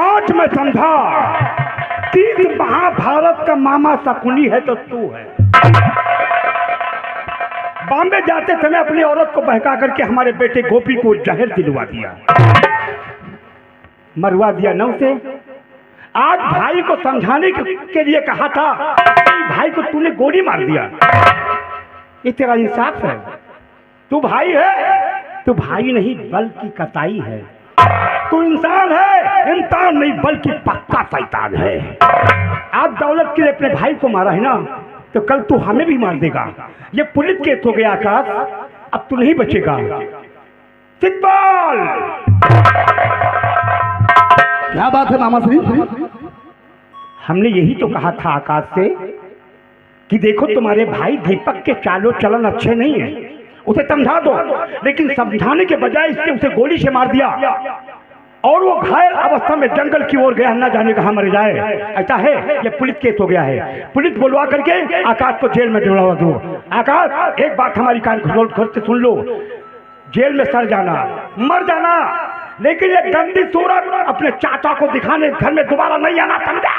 आज मैं समझा कि महाभारत का मामा शकुनी है तो तू है। बॉम्बे जाते समय अपनी औरत को बहका करके हमारे बेटे गोपी को जहर दिलवा दिया, मरवा दिया नौ से। आज भाई को समझाने के लिए कहा था कि भाई को तूने गोली मार दिया, ये तेरा इंसाफ है? तू भाई है? तू भाई नहीं बल्कि कसाई है। तू इंसान है, इंसान नहीं बल्कि पक्का शैतान है। आज दौलत के लिए अपने भाई को मारा है ना, तो कल तू हमें भी मार देगा। ये पुलिस केस हो गया आकाश, अब तू नहीं बचेगा। सिकबाल, क्या बात है मामा श्री? हमने यही तो कहा था आकाश से कि देखो तुम्हारे भाई दीपक के चालो चलन अच्छे नहीं है, उसे समझा दो। लेकिन समझाने के बजाय इससे उसे गोली से मार दिया और वो घायल अवस्था में जंगल की ओर गया, ना जाने कहाँ मर जाए। ऐसा है, ये पुलिस केस हो गया है। पुलिस बुलवा करके आकाश को जेल में डलवा दो। आकाश, एक बात हमारी कान खोल से सुन लो, जेल में सड़ जाना, मर जाना, लेकिन ये गंदी सूरत अपने चाचा को दिखाने घर में दोबारा नहीं आना, समझा?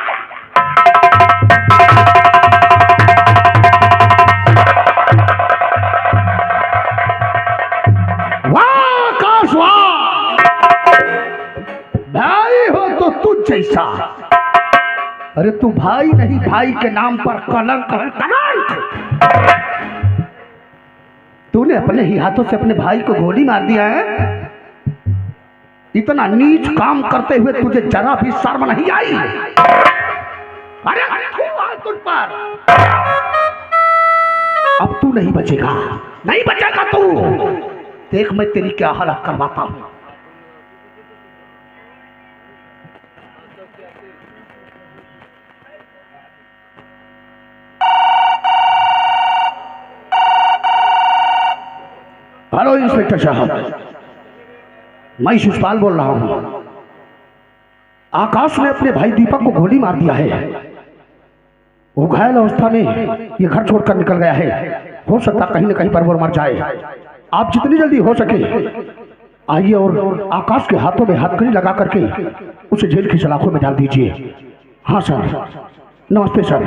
वाह आकाश वाह, भाई हो तो तू जैसा। अरे तू भाई नहीं, भाई के नाम पर कलंक है, कलंक। तूने अपने ही हाथों से अपने भाई को गोली मार दिया है। इतना नीच काम करते हुए तुझे जरा भी शर्म नहीं आई? अरे तुझ पर अब तू नहीं बचेगा, नहीं बचेगा तू। देख मैं तेरी क्या हालत करवाता हूं। हेलो इंस्पेक्टर साहब, मैं शिशपाल बोल रहा हूं। आकाश ने अपने भाई दीपक को गोली मार दिया है। वो घायल अवस्था में ये घर छोड़कर निकल गया है। हो सकता कहीं न कहीं पर वो मर जाए। आप जितनी जल्दी हो सके आइए और आकाश के हाथों में हथकड़ी लगा करके उसे जेल की सलाखों में डाल दीजिए। हाँ सर, नमस्ते सर,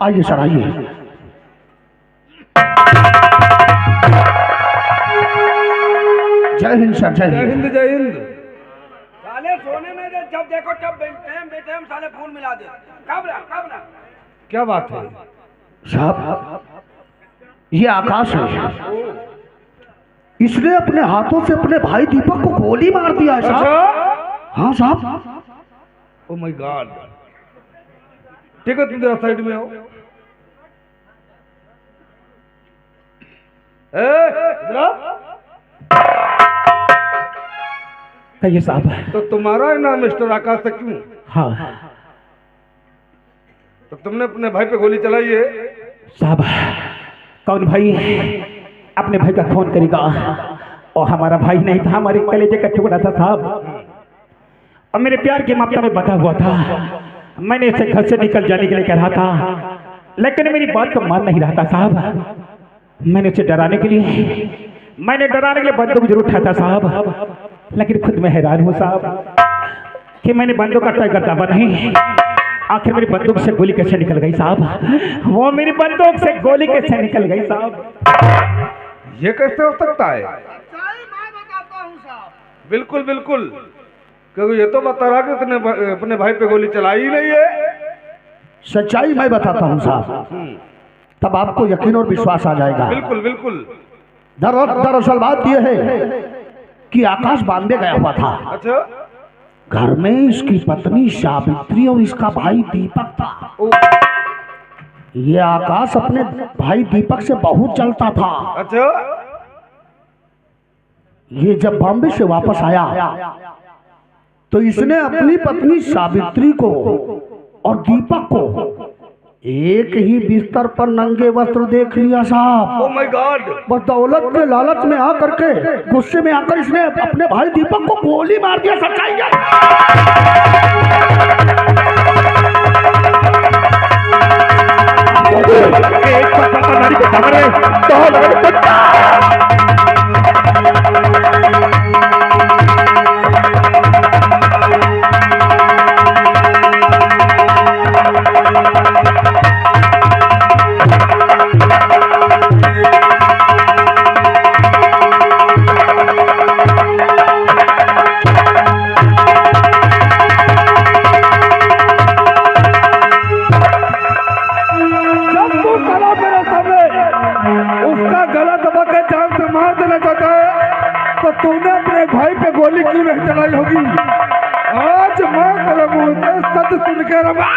आइए सर आइए। जय हिंद सर, जय हिंद। जय हिंद। साले सोने में जब देखो तब बेटे साले फूल मिला दे। कब ना क्या बात है साहब? ये आकाश है, इसने अपने हाथों से अपने भाई दीपक को गोली मार दिया है साहब। हाँ साहब। Oh my God. ठीक है, तुम जरा साइड में हो। जरा कहिए साहब। तो तुम्हारा नाम मिस्टर आकाश है क्यों? हाँ तो तुमने अपने भाई पे गोली चलाई है? साहब, कौन भाई अपने भाई का खून करेगा? और हमारा भाई नहीं था, हमारे कलेजे का टुकड़ा था साहब, और मेरे प्यार की मात्रा में बता हुआ था। मैंने इसे घर से निकल जाने के लिए कहा था, लेकिन मेरी बात को मान नहीं रहा था साहब। मैंने उसे डराने के लिए बंदूक जरूर उठाया था साहब, लेकिन खुद मैं हैरान हूँ साहब कि मैंने बंदूक का टाइगर दाबा नहीं। आखिर मेरी बंदूक से गोली कैसे निकल गई साहब? वो मेरी बंदूक से गोली कैसे निकल गई साहब? ये कैसे हो सकता है? मैं बताता हूँ साहब। बिल्कुल बिल्कुल, क्योंकि ये तो बता रहा कि उसने अपने भाई पे गोली चलाई ही नहीं है। सच्चाई मैं बताता हूँ साहब, तब आपको यकीन और विश्वास आ जाएगा। बिल्कुल बिल्कुल। दरअसल बात यह है कि आकाश बॉम्बे गया हुआ था। अच्छा। घर में इसकी पत्नी सावित्री और इसका भाई दीपक था। ये आकाश अपने भाई दीपक से बहुत जलता था। अच्छा। ये जब बॉम्बे से वापस आया तो इसने अपनी पत्नी सावित्री को और दीपक को एक ही बिस्तर पर नंगे वस्त्र देख लिया साहब। Oh my God. बस दौलत के लालच में आकर के, गुस्से में आकर इसने अपने भाई दीपक को गोली मार दिया। सच्चाई है। आज मैं तेरे मुंह से सच सुन के रमा।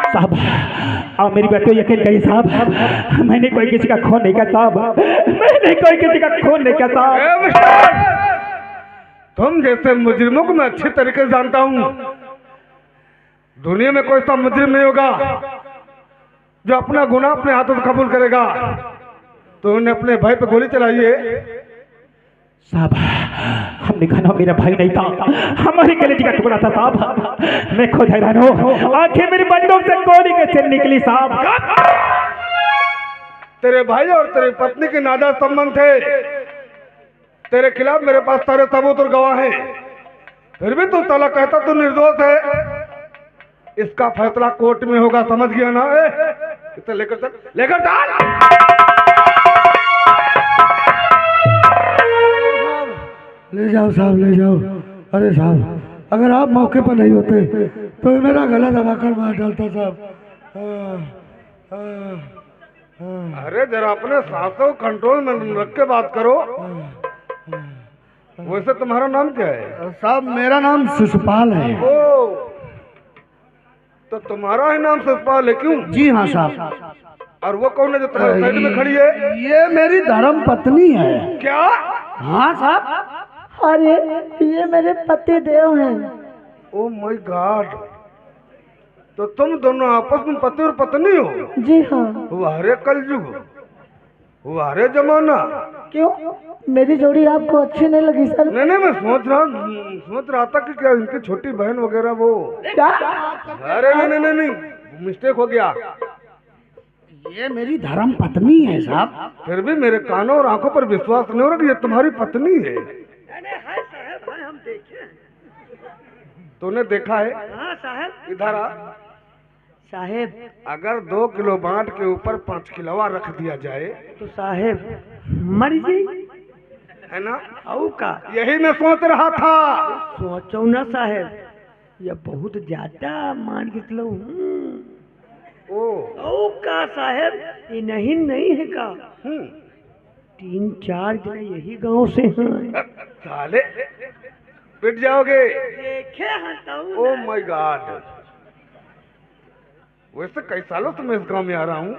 साहब आप मेरी बात को यकीन करिए साहब, मैंने कोई किसी का खून नहीं किया साहब, मैंने कोई किसी का खून नहीं किया साहब। मिस्टर, तुम जैसे मुजरिमों को मैं अच्छी तरीके से जानता हूँ। दुनिया में कोई सा मुजरिम नहीं होगा जो अपना गुनाह अपने हाथों से कबूल करेगा। तो उन्हें अपने भाई पे गोली चलाई है। साहब हमने कहा मेरा भाई नहीं था, हमारी कलेजी का टुकड़ा था साहब, मैं खुद हैरान हूँ आखिर मेरी बंदूक से गोली कैसे निकली साहब। तेरे भाई और तेरी पत्नी के नाजायज संबंध थे, तेरे खिलाफ मेरे पास सारे सबूत और गवाह हैं, फिर भी तू साला कहता तू निर्दोष है। इसका फैसला कोर्ट में होगा, समझ गया ना? इसे लेकर चल, लेकर चल। ले जाओ साहब, ले जाओ। अरे साहब, अगर आप मौके पर नहीं होते तो मेरा गला दबाकर मार डालता साहब। अरे जरा अपने सांसों कंट्रोल में रख के बात करो। वैसे तुम्हारा नाम क्या है? साहब मेरा नाम शिशुपाल है। ओ, तो तुम्हारा ही नाम शिशुपाल है? क्यों? जी हाँ साहब। और वो कौन है जो तुम्हारे साइड में खड़ी है? ये मेरी धर्म पत्नी है। क्या? हाँ साहब। अरे ये मेरे पति देव हैं। ओ माय गॉड, तो तुम दोनों आपस में पति और पत्नी हो? जी हाँ। वारे कलयुग, वारे जमाना। क्यों, मेरी जोड़ी आपको अच्छी नहीं लगी सर? नहीं नहीं, मैं सोच रहा था कि क्या इनकी छोटी बहन वगैरह वो। क्या? अरे नहीं नहीं नहीं, मिस्टेक हो गया। ये मेरी धर्म पत्नी है साहब। फिर भी मेरे कानों और आंखों पर विश्वास नहीं हो रहा कि ये तुम्हारी पत्नी है। हम देखे। तूने देखा है? हाँ साहब। इधर आ साहेब, अगर 2 किलो बांट के ऊपर 5 किलोवा रख दिया जाए तो साहेब मर गई है ना? औ का यही मैं सोच रहा था। सोचो ना साहेब, ये बहुत ज्यादा मान के चलो। ओ का साहेब, ये नहीं है का? 3-4 दिन यही गांव से हैं। साले पिट जाओगे। देखे ओ माय गॉड, वैसे कई सालों से मैं इस गांव में आ रहा हूँ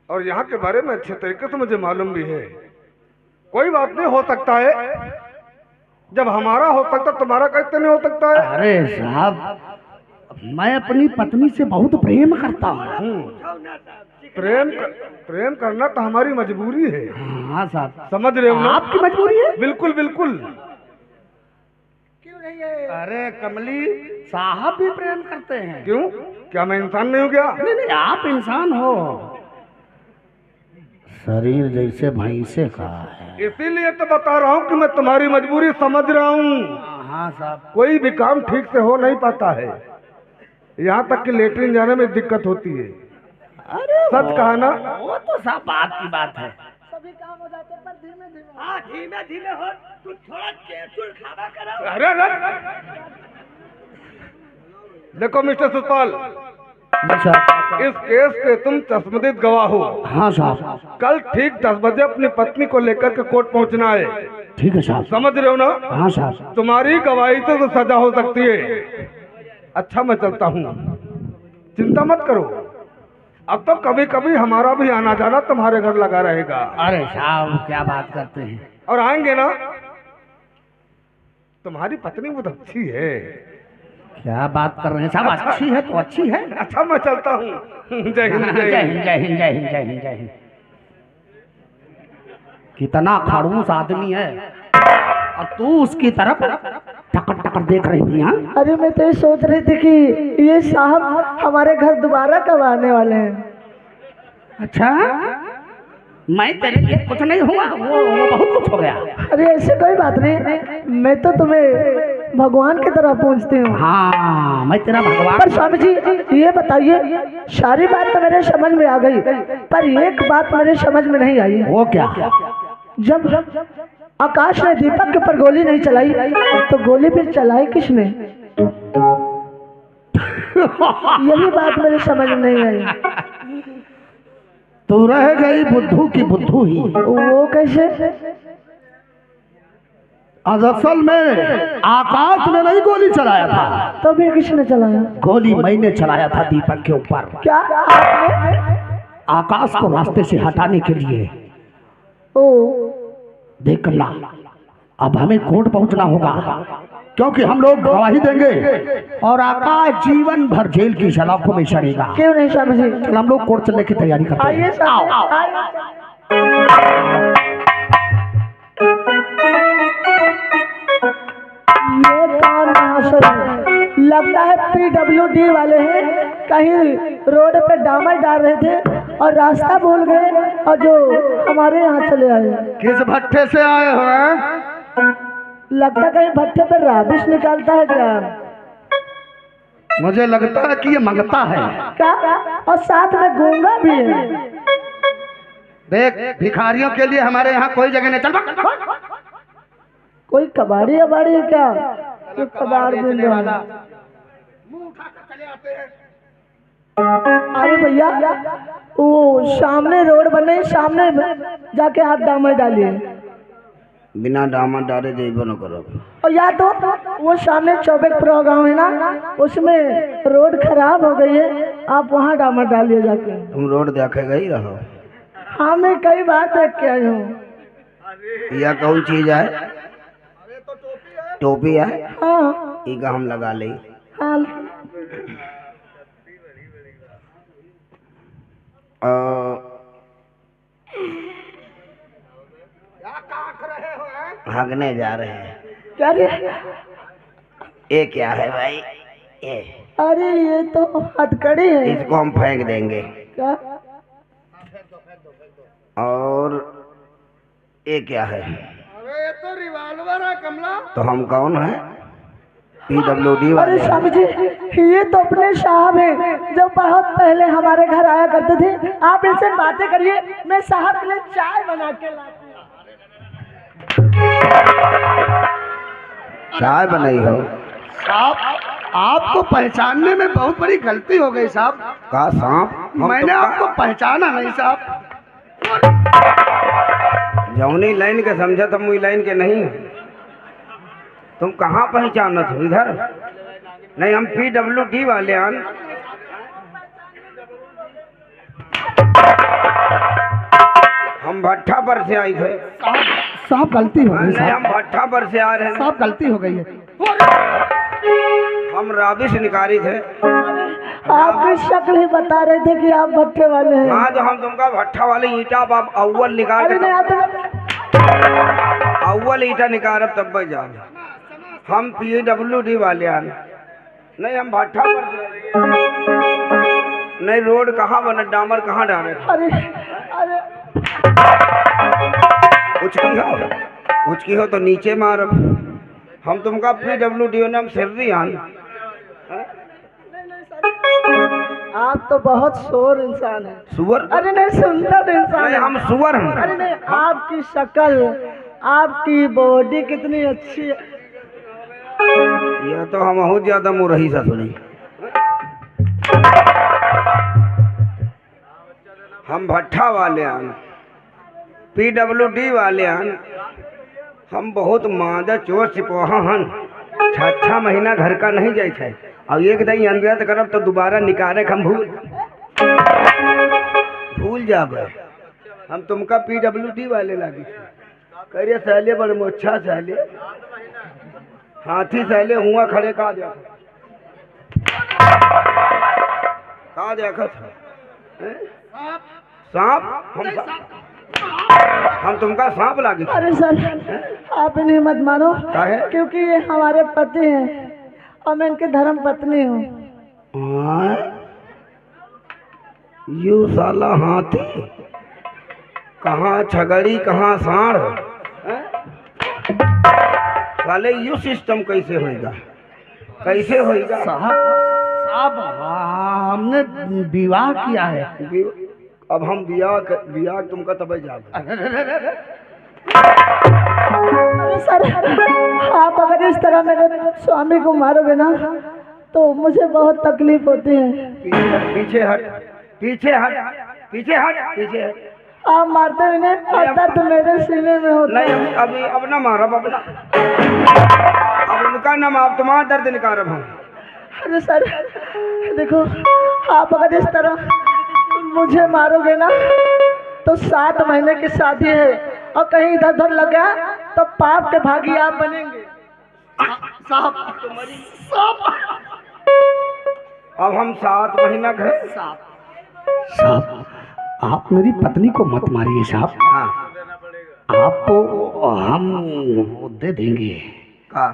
और यहाँ के बारे में अच्छे तरीके से मुझे मालूम भी है। कोई बात नहीं, हो सकता है जब हमारा हो सकता तुम्हारा कैसे नहीं हो सकता है? अरे साहब, मैं अपनी पत्नी से बहुत प्रेम करता हूँ। प्रेम करना तो हमारी मजबूरी है। हाँ साहब। समझ रहे हो ना? आपकी मजबूरी है? बिल्कुल बिल्कुल। क्यों नहीं है? अरे कमली, साहब भी प्रेम करते हैं। क्यों? क्या मैं इंसान नहीं हो गया? नहीं नहीं, आप इंसान हो। शरीर जैसे भैंसे का है। इसीलिए तो बता रहा हूँ कि मैं तुम्हारी मजबूरी समझ रहा हूँ। हाँ साहब। कोई भी काम ठीक से हो नहीं पाता है, यहाँ तक कि लेटरिन जाने में दिक्कत होती है। अरे सच कहा ना? वो तो सब बात की बात है। सभी काम हो जाते पर धीमे-धीमे। हाँ, धीमे-धीमे हो। तू थोड़ा केचुल खावा करो। अरे देखो मिस्टर सुपाल, इस केस के तुम चश्मदीद गवाह हो। हाँ साहब। कल ठीक 10 बजे अपनी पत्नी को लेकर के कोर्ट पहुंचना है। ठीक है साहब। समझ रहे हो ना? हाँ साहब। तुम्हारी गवाही से तो सजा हो सकती है। अच्छा मैं चलता हूँ, चिंता मत करो। अब तो कभी कभी हमारा भी आना जाना तुम्हारे घर लगा रहेगा। अरे साहब क्या बात करते हैं। और आएंगे ना? तुम्हारी पत्नी बहुत अच्छी है। क्या बात कर रहे हैं साहब? अच्छी है तो अच्छी है। अच्छा मैं चलता हूँ। जय हिंद जय जय हिंद। हिंद जय हिंद जय हिंद जय हिंद जय हिंद। कितना खड़ूस आदमी है और तू उसकी तरफ टकर टकर देख रही थी। हाँ, अरे मैं तो ये सोच रही थी कि ये साहब हमारे घर दोबारा कब आने वाले हैं। अच्छा, मैं तेरे लिए कुछ नहीं हुआ, वो बहुत कुछ हो गया। अरे ऐसे कोई बात नहीं, मैं तो तुम्हें भगवान की तरह पूछती हूँ। हाँ, मैं तेरा भगवान। पर स्वामी जी ये बताइए, सारी बात तो मेरे समझ में आ गई, पर एक बात मेरे समझ में नहीं आई। वो क्या? जब आकाश ने दीपक के ऊपर गोली नहीं चलाई तो गोली फिर चलाई किसने? यही बात मेरे समझ में नहीं आई। तो रह गई बुद्धू की बुद्धू ही। वो कैसे? असल में आकाश ने नहीं गोली चलाया था, तो फिर किसने चलाया? गोली मैंने चलाया था दीपक के ऊपर। क्या आपने? आकाश को रास्ते से हटाने के लिए। ओ देख कमला, अब हमें कोर्ट पहुंचना होगा क्योंकि हम लोग गवाही देंगे और आकाश जीवन भर जेल की सलाखों में सड़ेगा। क्यों नहीं समझे? चल हम लोग कोर्ट चलने की तैयारी करते हैं। आइए साहब, ये कौन महाशय है? लगता है PWD वाले हैं। कहीं रोड पे डामर डाल रहे थे और रास्ता भूल गए और जो हमारे यहाँ चले आए। किस भट्टे से आए हो हैं? लगता कहीं भट्टे पर राबिश निकालता है क्या? मुझे लगता है कि ये मंगता है। क्या? और साथ में गूंगा भी है। देख, भिखारियों के लिए हमारे यहाँ कोई जगह नहीं। चल कोई कबाड़ी अबाड़ी है क्या? कोई कबाड़ मिल रहा? अरे भैया, वो सामने रोड बने, सामने जाके हाथ डामर डालिए। बिना डामर डाले जेबो न करो। और या तो वो सामने चौबेक प्रोग्राम है ना, उसमें रोड खराब हो गई है, आप वहाँ डामर डालिए जाके। तुम रोड देखे गई रहो? हाँ, मैं कई बार देख के आई हूँ। यह कौन चीज है? टोपी है। हाँ इका हम लगा ले। हाँ। भागने जा रहे हैं। क्या रे? ये क्या है भाई? ये अरे ये तो हथकड़ी है। इसको हम फेंक देंगे। क्या? और ये क्या है? अरे ये तो रिवॉल्वर है कमला। तो हम कौन है? PWD अरे वाले। स्वामी जी, ये तो अपने साहब हैं जो बहुत पहले हमारे घर आया करते थे। आप इनसे बातें करिए, मैं साहब के लिए चाय बना के लाती हूँ। चाय बनाई हो? साहब, आपको पहचानने में बहुत बड़ी गलती हो गई साहब। का सांप? मैंने आपको पहचाना नहीं साहब। जौनी लाइन के समझा तुम वही लाइन के नहीं। तुम कहाँ पहचानत हो? इधर नहीं, हम PWD वाले हैं। हम भट्ठा पर से आए थे। साहब गलती हो गई। नहीं, हम भट्ठा पर से आ रहे हैं। साहब गलती हो गई है। हम राबिश निकारी थे। आपकी शक्ल ही बता रहे थे कि आप भट्टे वाले हैं। हाँ, जो हम तुमका भट्ठा वाले ईटा आप अव्वल निकाल अरे के नहीं अव्वल ईटा निकाल तब बच जाओ। हम PWD वाले हैं। नहीं, हम भट्ठा पर नहीं। रोड कहाँ बना? डामर कहाँ डाले? अरे अरे उचकी हो तो नीचे मार। हम तुमका PWD ने हम सिर्री आन। आप तो बहुत शोर इंसान है। सुअर? अरे नहीं, सुंदर इंसान नहीं, है। हम सुअर हैं। अरे नहीं, आपकी शक्ल, आपकी बॉडी कितनी अच्छी है। यह तो हम बहुत ज्यादा मुरही सा सुनी। हम भट्ठा वाले हैं, PWD वाले हैं। हम बहुत मादा चोर सिपोहा हन। 6 महीना घर का नहीं जाए थे और एक दिन अंदर करब तो दोबारा निकाले हम भूल जाबे। हम तुमका PWD वाले लागी करिए। सहले बड़े मोच्छा सहले, हाथी सहले हुआ खड़े का देखा सांप? हम तुमका सांप लागे। अरे सर, आप इन्हें मत मानो, काहे? क्योंकि ये हमारे पति हैं और मैं इनकी धर्म पत्नी हूँ। यू साला हाथी, कहाँ छगड़ी कहाँ सांड? साले यू सिस्टम कैसे होएगा? कैसे होएगा? साहब हमने विवाह किया है। अब हम बिया तुमका तब जाओ। अरे सर, आप अगर इस तरह मेरे स्वामी को मारोगे ना तो मुझे बहुत तकलीफ होती है। पीछे हट, पीछे हट, पीछे हट, पीछे हट। आप मारते हो इन्हें और दर्द मेरे सीने में होता है। नहीं अभी अब ना मारो, अब ना, अब उनका ना मार, तुम्हारा दर्द निकाल रहा हूँ। अरे सर देखो, आप अगर इस तरह मुझे मारोगे ना तो 7 महीने की शादी है और कहीं इधर उधर लग गया तो पाप के भागी आप बनेंगे। साहब अब हम 7 महीना घर। साहब आप मेरी पत्नी को मत मारिए साहब। हाँ आपको हम वो दे देंगे। का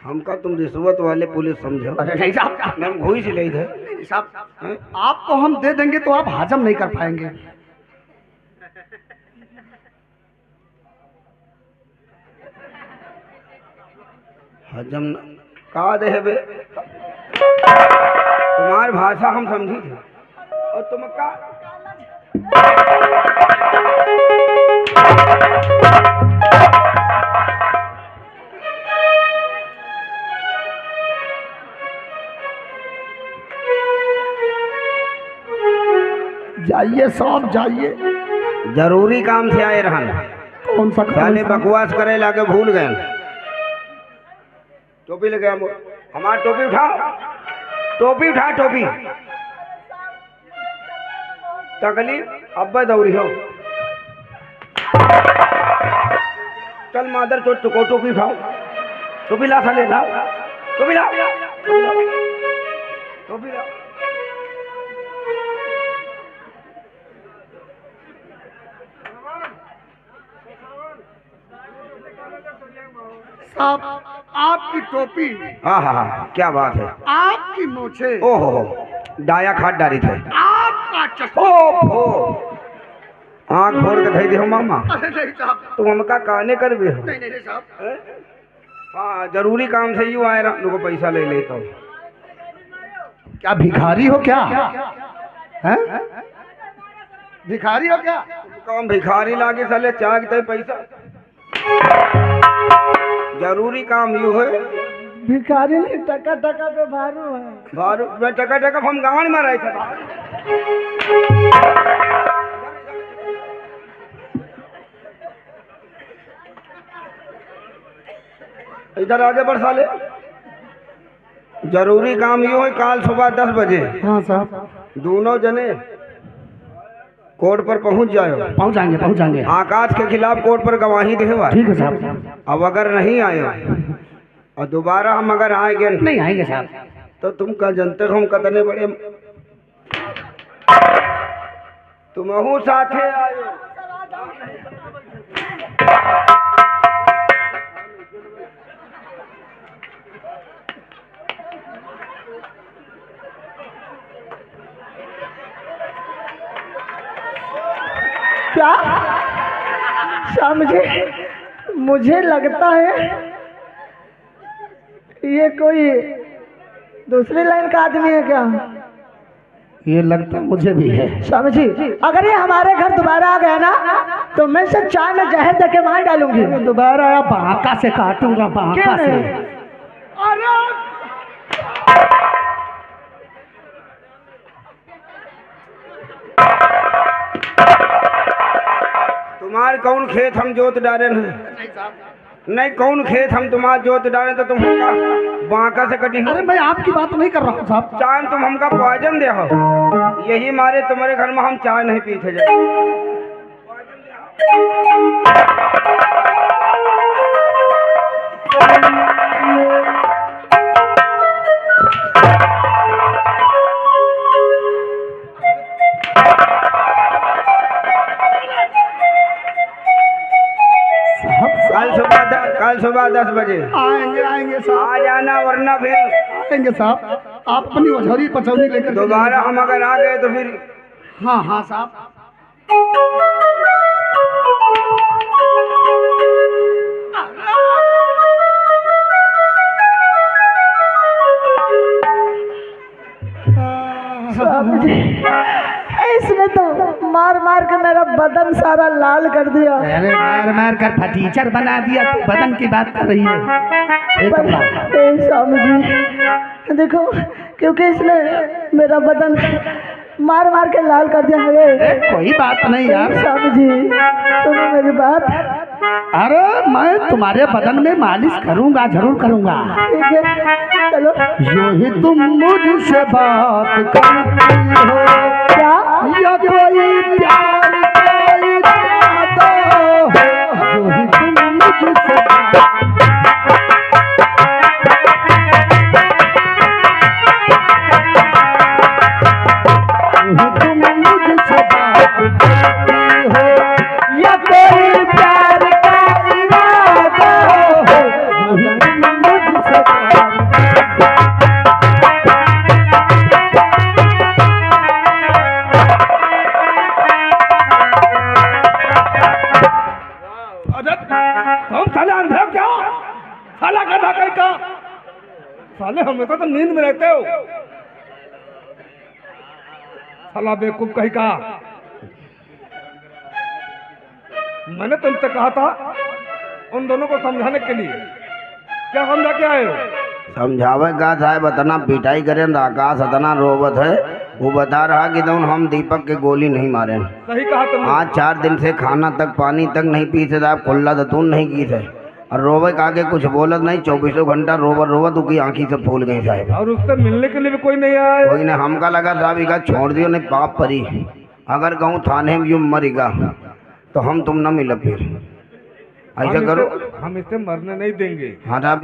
हमका तुम रिश्वत वाले पुलिस समझो। अरे नहीं साहब, हम घूस ले थे साहब आपको हम दे देंगे तो आप हजम नहीं कर पाएंगे। हजम का दे बे, तुम्हारी भाषा हम समझी थे और तुम का जाइए साहब जाइए। जरूरी काम से आए रहन। कौन सा साले बकवास करे लाके भूल गए। टोपी लगे हमारा, टोपी उठा, टोपी उठा, टोपी तकलीफ अब्बा दौरी हो। चल मादर चोट को टोपी उठाओ, टोपी ला साले, ला टोपी, ला टोपी ला। साहब आपकी टोपी, हाँ हाँ हाँ, क्या बात है। आपकी मूछे, ओहो डाया खाट डाली थे। आपका चश्मा। ओ आँख फोड़ के धई दे मामा। अरे नहीं साहब, तुम हमका कहने कर भी हो। नहीं नहीं साहब। हाँ जरूरी काम से यूँ आए रहा को पैसा ले लेता हूँ। क्या भिखारी हो क्या? हैं? भिखारी हो क्या? काम भिखारी लागे साले चाहते पैसा। जरूरी काम यू है। भिखारी नहीं, टका टका पे भारू है। भारू मैं टका टका हम गाँव में रहे थे। इधर आगे बढ़ साले। जरूरी काम यू है, कल सुबह 10 बजे हाँ साहब, दोनों जने कोर्ट पर पहुंच जाओ। पहुंच जाएंगे। आकाश के खिलाफ कोर्ट पर गवाही देवा। ठीक है साहब। अब अगर नहीं आए और दोबारा हम अगर आएंगे नहीं आएंगे साहब। तो तुम का जनते हो हम कतने बड़े तुम साथे आयो। क्या श्याम जी, मुझे लगता है ये कोई दूसरी लाइन का आदमी है क्या? ये लगता मुझे भी है। श्याम जी, अगर ये हमारे घर दोबारा आ गया ना तो मैं इसे चाय में जहर देके मार डालूंगी। दोबारा आया बांका से काटूंगा, बांका से। तुम्हार कौन खेत हम जोत डाले नहीं, कौन खेत हम तुम्हारा जोत डाले तो तुम हमका बांका से कटी। अरे मैं आपकी बात नहीं कर रहा हूँ साहब। चाय तुम हमका पॉइजन दे हो, यही मारे तुम्हारे घर में हम चाय नहीं पीते जाए। कल सुबह 10 बजे आएंगे साहब। आ जाना, वरना फिर आएंगे साहब। आप अपनी वजौरी पचौरी लेकर दोबारा हम अगर आ गए तो फिर। हाँ साहब। इसमें इसने तो मार मार के मेरा बदन सारा लाल कर दिया। अरे मार मार कर फटीचर बना दिया, तू बदन की बात कर रही है। एक कमला। स्वामी जी देखो, क्योंकि इसने मेरा बदन मार मार के लाल कर दिया है। कोई बात नहीं यार। स्वामी जी सुनो मेरी बात। अरे मैं तुम्हारे बदन में मालिश करूंगा, जरूर करूंगा। ठीक है चलो। जो ही तुम मुझसे बात करती हो, क्या या कोई प्यार कोई बात हो, जो ही तुम मुझसे हम साले अंधे हो क्या? साला गधा कहीं का? साले हमेशा तो नींद में रहते हो। साला बेवकूफ कहीं का? मैंने तुमसे कहा था उन दोनों को समझाने के लिए, क्या समझा के आए हो? समझावे का साहब इतना पिटाई करें, आकाश इतना रोबत है। वो बता रहा कि तुम हम दीपक के गोली नहीं मारे। सही कहा तुमने। आज 4 दिन से खाना तक पानी तक नहीं पी थे साहब, खुल्ला दतून नहीं की थे, और रोवे का आगे कुछ बोलत नहीं। 24 घंटा रोवत रोवत उसकी आंखी से फूल गई साहब। और उससे मिलने के लिए भी कोई नहीं आया। कोई ने हमका लगा साहब इका छोड़ दियो नहीं पाप परी, अगर कहूँ थाने में यूँ मरेगा तो हम तुम न मिले फिर। ऐसा करो, हम इसे मरने नहीं देंगे। हाँ साहब।